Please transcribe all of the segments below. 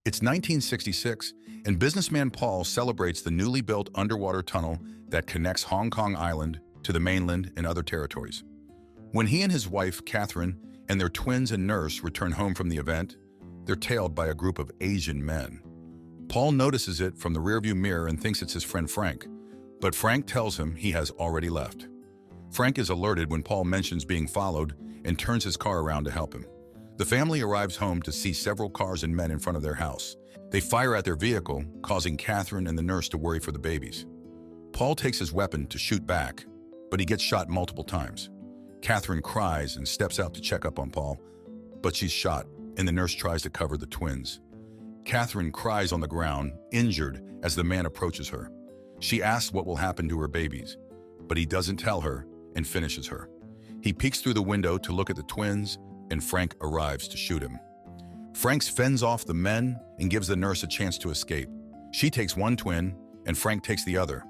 It's 1966, and businessman Paul celebrates the newly built underwater tunnel that connects Hong Kong Island to the mainland and other territories. When he and his wife, Catherine, and their twins and nurse return home from the event, they're tailed by a group of Asian men. Paul notices it from the rearview mirror and thinks it's his friend Frank, but Frank tells him he has already left. Frank is alerted when Paul mentions being followed and turns his car around to help him. The family arrives home to see several cars and men in front of their house. They fire at their vehicle, causing Catherine and the nurse to worry for the babies. Paul takes his weapon to shoot back, but he gets shot multiple times. Catherine cries and steps out to check up on Paul, but she's shot, and the nurse tries to cover the twins. Catherine cries on the ground, injured, as the man approaches her. She asks what will happen to her babies, but he doesn't tell her and finishes her. He peeks through the window to look at the twins, and Frank arrives to shoot him. Frank fends off the men and gives the nurse a chance to escape. She takes one twin, and Frank takes the other,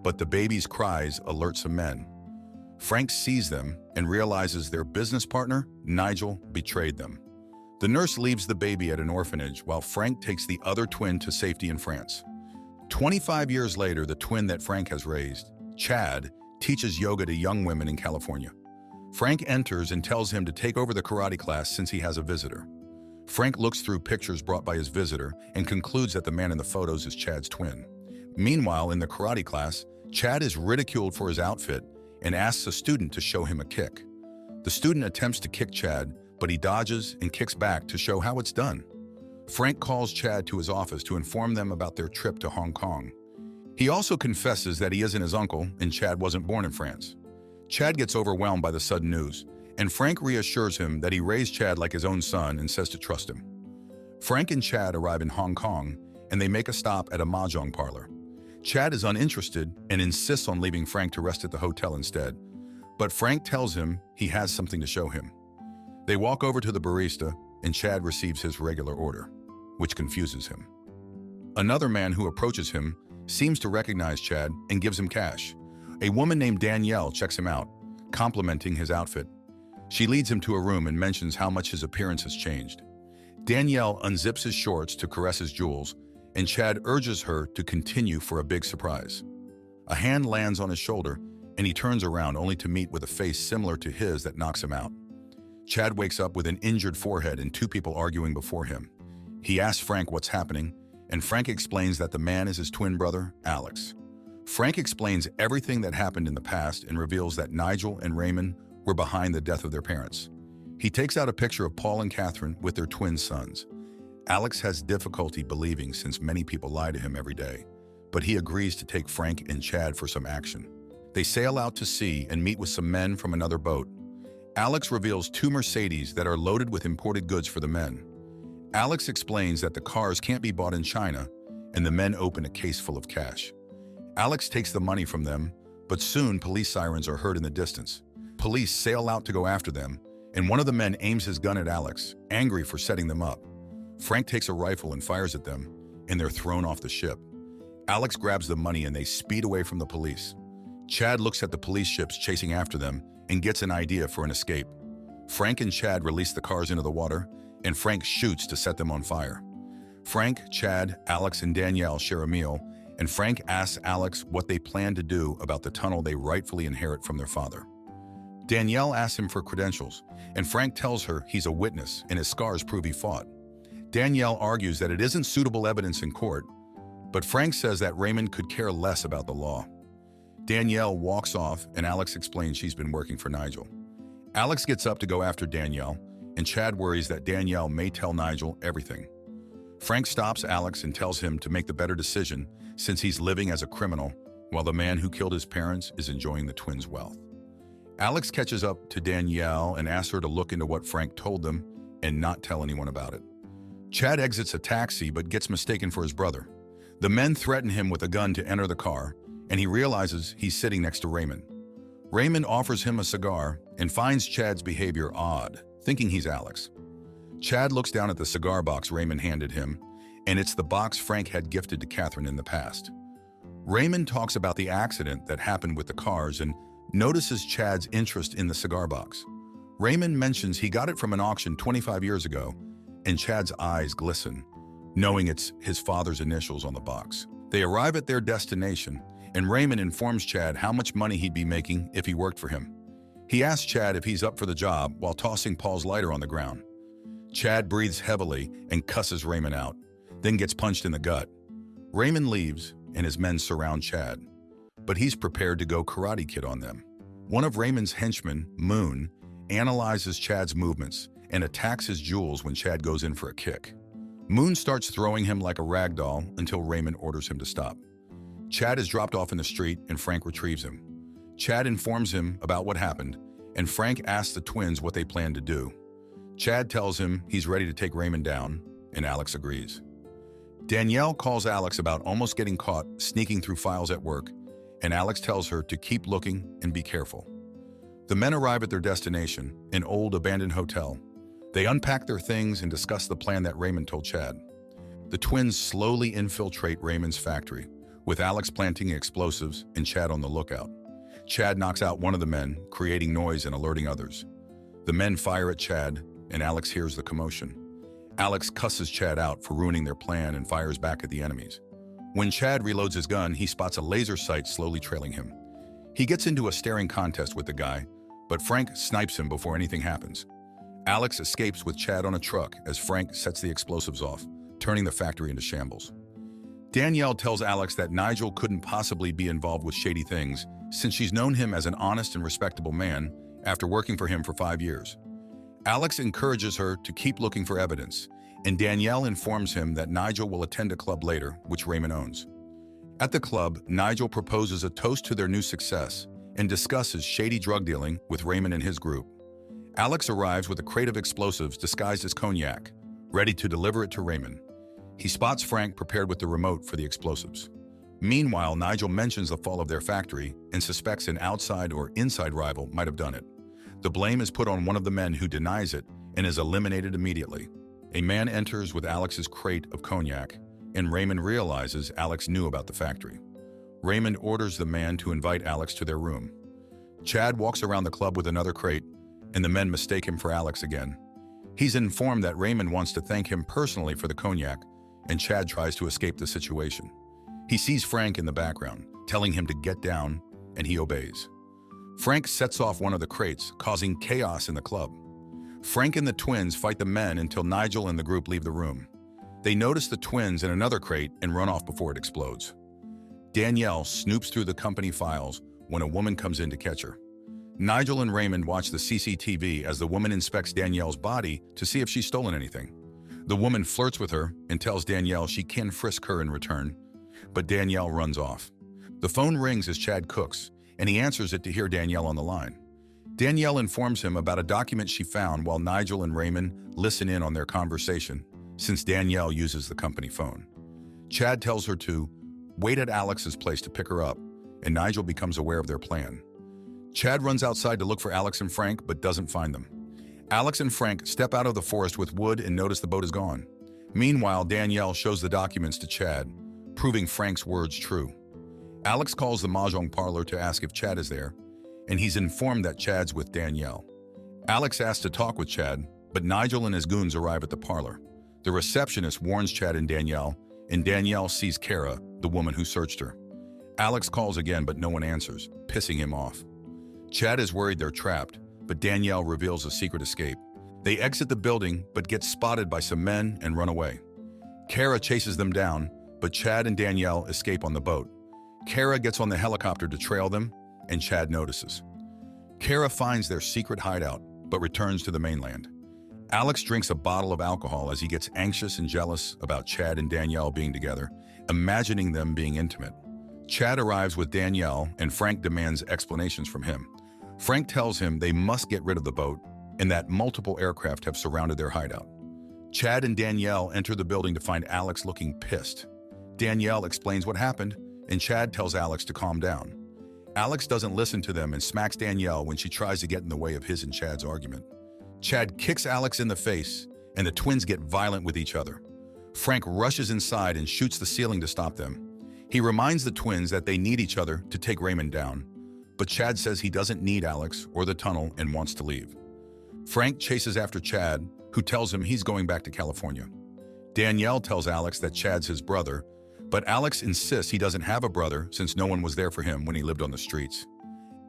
but the baby's cries alert some men. Frank sees them and realizes their business partner, Nigel, betrayed them. The nurse leaves the baby at an orphanage while Frank takes the other twin to safety in France. 25 years later, the twin that Frank has raised, Chad, teaches yoga to young women in California. Frank enters and tells him to take over the karate class since he has a visitor. Frank looks through pictures brought by his visitor and concludes that the man in the photos is Chad's twin. Meanwhile, in the karate class, Chad is ridiculed for his outfit and asks a student to show him a kick. The student attempts to kick Chad, but he dodges and kicks back to show how it's done. Frank calls Chad to his office to inform them about their trip to Hong Kong. He also confesses that he isn't his uncle and Chad wasn't born in France. Chad gets overwhelmed by the sudden news, and Frank reassures him that he raised Chad like his own son and says to trust him. Frank and Chad arrive in Hong Kong, and they make a stop at a mahjong parlor. Chad is uninterested and insists on leaving Frank to rest at the hotel instead, but Frank tells him he has something to show him. They walk over to the barista, and Chad receives his regular order, which confuses him. Another man who approaches him seems to recognize Chad and gives him cash. A woman named Danielle checks him out, complimenting his outfit. She leads him to a room and mentions how much his appearance has changed. Danielle unzips his shorts to caress his jewels, and Chad urges her to continue for a big surprise. A hand lands on his shoulder, and he turns around only to meet with a face similar to his that knocks him out. Chad wakes up with an injured forehead and two people arguing before him. He asks Frank what's happening, and Frank explains that the man is his twin brother, Alex. Frank explains everything that happened in the past and reveals that Nigel and Raymond were behind the death of their parents. He takes out a picture of Paul and Catherine with their twin sons. Alex has difficulty believing since many people lie to him every day, but he agrees to take Frank and Chad for some action. They sail out to sea and meet with some men from another boat. Alex reveals two Mercedes that are loaded with imported goods for the men. Alex explains that the cars can't be bought in China, and the men open a case full of cash. Alex takes the money from them, but soon police sirens are heard in the distance. Police sail out to go after them, and one of the men aims his gun at Alex, angry for setting them up. Frank takes a rifle and fires at them, and they're thrown off the ship. Alex grabs the money and they speed away from the police. Chad looks at the police ships chasing after them and gets an idea for an escape. Frank and Chad release the cars into the water, and Frank shoots to set them on fire. Frank, Chad, Alex, and Danielle share a meal, and Frank asks Alex what they plan to do about the tunnel they rightfully inherit from their father. Danielle asks him for credentials, and Frank tells her he's a witness and his scars prove he fought. Danielle argues that it isn't suitable evidence in court, but Frank says that Raymond could care less about the law. Danielle walks off, and Alex explains she's been working for Nigel. Alex gets up to go after Danielle, and Chad worries that Danielle may tell Nigel everything. Frank stops Alex and tells him to make the better decision since he's living as a criminal while the man who killed his parents is enjoying the twins' wealth. Alex catches up to Danielle and asks her to look into what Frank told them and not tell anyone about it. Chad exits a taxi but gets mistaken for his brother. The men threaten him with a gun to enter the car, and he realizes he's sitting next to Raymond. Raymond offers him a cigar and finds Chad's behavior odd, thinking he's Alex. Chad looks down at the cigar box Raymond handed him, and it's the box Frank had gifted to Catherine in the past. Raymond talks about the accident that happened with the cars and notices Chad's interest in the cigar box. Raymond mentions he got it from an auction 25 years ago, and Chad's eyes glisten. knowing it's his father's initials on the box. They arrive at their destination, and Raymond informs Chad how much money he'd be making if he worked for him. He asks Chad if he's up for the job while tossing Paul's lighter on the ground. Chad breathes heavily and cusses Raymond out, then gets punched in the gut. Raymond leaves, and his men surround Chad, but he's prepared to go Karate Kid on them. One of Raymond's henchmen, Moon, analyzes Chad's movements and attacks his jewels when Chad goes in for a kick. Moon starts throwing him like a rag doll until Raymond orders him to stop. Chad is dropped off in the street and Frank retrieves him. Chad informs him about what happened, and Frank asks the twins what they plan to do. Chad tells him he's ready to take Raymond down, and Alex agrees. Danielle calls Alex about almost getting caught sneaking through files at work, and Alex tells her to keep looking and be careful. The men arrive at their destination, an old abandoned hotel. They unpack their things and discuss the plan that Raymond told Chad. The twins slowly infiltrate Raymond's factory, with Alex planting explosives and Chad on the lookout. Chad knocks out one of the men, creating noise and alerting others. The men fire at Chad, and Alex hears the commotion. Alex cusses Chad out for ruining their plan and fires back at the enemies. When Chad reloads his gun, he spots a laser sight slowly trailing him. He gets into a staring contest with the guy, but Frank snipes him before anything happens. Alex escapes with Chad on a truck as Frank sets the explosives off, turning the factory into shambles. Danielle tells Alex that Nigel couldn't possibly be involved with shady things since she's known him as an honest and respectable man after working for him for 5 years. Alex encourages her to keep looking for evidence, and Danielle informs him that Nigel will attend a club later, which Raymond owns. At the club, Nigel proposes a toast to their new success and discusses shady drug dealing with Raymond and his group. Alex arrives with a crate of explosives disguised as cognac, ready to deliver it to Raymond. He spots Frank prepared with the remote for the explosives. Meanwhile, Nigel mentions the fall of their factory and suspects an outside or inside rival might have done it. The blame is put on one of the men who denies it and is eliminated immediately. A man enters with Alex's crate of cognac, and Raymond realizes Alex knew about the factory. Raymond orders the man to invite Alex to their room. Chad walks around the club with another crate, and the men mistake him for Alex again. He's informed that Raymond wants to thank him personally for the cognac, and Chad tries to escape the situation. He sees Frank in the background, telling him to get down, and he obeys. Frank sets off one of the crates, causing chaos in the club. Frank and the twins fight the men until Nigel and the group leave the room. They notice the twins in another crate and run off before it explodes. Danielle snoops through the company files when a woman comes in to catch her. Nigel and Raymond watch the CCTV as the woman inspects Danielle's body to see if she's stolen anything. The woman flirts with her and tells Danielle she can frisk her in return, but Danielle runs off. The phone rings as Chad cooks, and he answers it to hear Danielle on the line. Danielle informs him about a document she found while Nigel and Raymond listen in on their conversation, since Danielle uses the company phone. Chad tells her to wait at Alex's place to pick her up, and Nigel becomes aware of their plan. Chad runs outside to look for Alex and Frank, but doesn't find them. Alex and Frank step out of the forest with wood and notice the boat is gone. Meanwhile, Danielle shows the documents to Chad, proving Frank's words true. Alex calls the mahjong parlor to ask if Chad is there, and he's informed that Chad's with Danielle. Alex asks to talk with Chad, but Nigel and his goons arrive at the parlor. The receptionist warns Chad and Danielle sees Kara, the woman who searched her. Alex calls again, but no one answers, pissing him off. Chad is worried they're trapped, but Danielle reveals a secret escape. They exit the building, but get spotted by some men and run away. Kara chases them down, but Chad and Danielle escape on the boat. Kara gets on the helicopter to trail them, and Chad notices. Kara finds their secret hideout, but returns to the mainland. Alex drinks a bottle of alcohol as he gets anxious and jealous about Chad and Danielle being together, imagining them being intimate. Chad arrives with Danielle, and Frank demands explanations from him. Frank tells him they must get rid of the boat and that multiple aircraft have surrounded their hideout. Chad and Danielle enter the building to find Alex looking pissed. Danielle explains what happened, and Chad tells Alex to calm down. Alex doesn't listen to them and smacks Danielle when she tries to get in the way of his and Chad's argument. Chad kicks Alex in the face, and the twins get violent with each other. Frank rushes inside and shoots the ceiling to stop them. He reminds the twins that they need each other to take Raymond down, but Chad says he doesn't need Alex or the tunnel and wants to leave. Frank chases after Chad, who tells him he's going back to California. Danielle tells Alex that Chad's his brother, but Alex insists he doesn't have a brother since no one was there for him when he lived on the streets.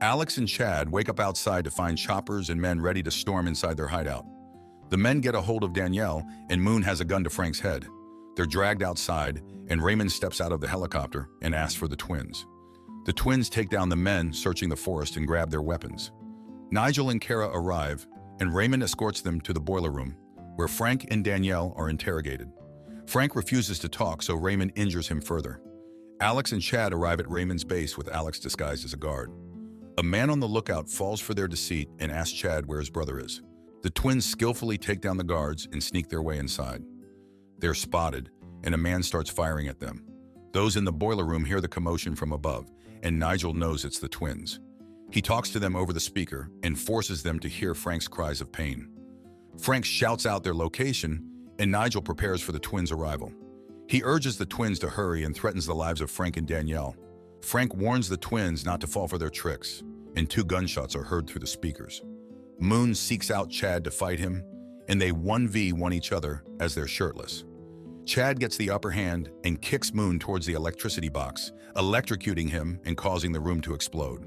Alex and Chad wake up outside to find choppers and men ready to storm inside their hideout. The men get a hold of Danielle, and Moon has a gun to Frank's head. They're dragged outside, and Raymond steps out of the helicopter and asks for the twins. The twins take down the men searching the forest and grab their weapons. Nigel and Kara arrive, and Raymond escorts them to the boiler room, where Frank and Danielle are interrogated. Frank refuses to talk, so Raymond injures him further. Alex and Chad arrive at Raymond's base with Alex disguised as a guard. A man on the lookout falls for their deceit and asks Chad where his brother is. The twins skillfully take down the guards and sneak their way inside. They're spotted, and a man starts firing at them. Those in the boiler room hear the commotion from above, and Nigel knows it's the twins. He talks to them over the speaker and forces them to hear Frank's cries of pain. Frank shouts out their location, and Nigel prepares for the twins' arrival. He urges the twins to hurry and threatens the lives of Frank and Danielle. Frank warns the twins not to fall for their tricks, and 2 gunshots are heard through the speakers. Moon seeks out Chad to fight him, and they 1v1 each other as they're shirtless. Chad gets the upper hand and kicks Moon towards the electricity box, electrocuting him and causing the room to explode.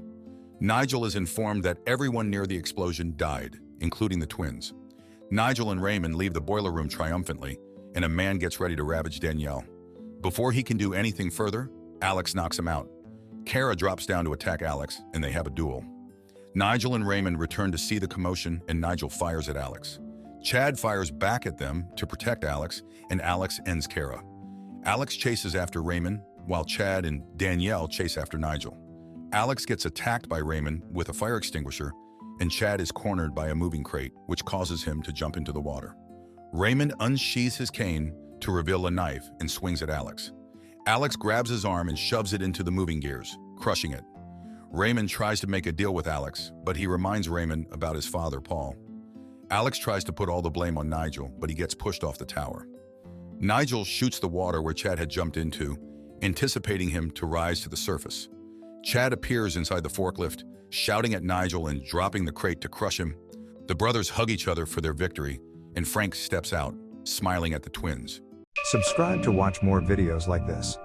Nigel is informed that everyone near the explosion died, including the twins. Nigel and Raymond leave the boiler room triumphantly, and a man gets ready to ravage Danielle. Before he can do anything further, Alex knocks him out. Kara drops down to attack Alex, and they have a duel. Nigel and Raymond return to see the commotion, and Nigel fires at Alex. Chad fires back at them to protect Alex, and Alex ends Kara. Alex chases after Raymond, while Chad and Danielle chase after Nigel. Alex gets attacked by Raymond with a fire extinguisher, and Chad is cornered by a moving crate, which causes him to jump into the water. Raymond unsheathes his cane to reveal a knife and swings at Alex. Alex grabs his arm and shoves it into the moving gears, crushing it. Raymond tries to make a deal with Alex, but he reminds Raymond about his father, Paul. Alex tries to put all the blame on Nigel, but he gets pushed off the tower. Nigel shoots the water where Chad had jumped into, anticipating him to rise to the surface. Chad appears inside the forklift, shouting at Nigel and dropping the crate to crush him. The brothers hug each other for their victory, and Frank steps out, smiling at the twins. Subscribe to watch more videos like this.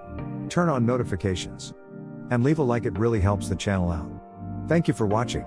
Turn on notifications. And leave a like, it really helps the channel out. Thank you for watching.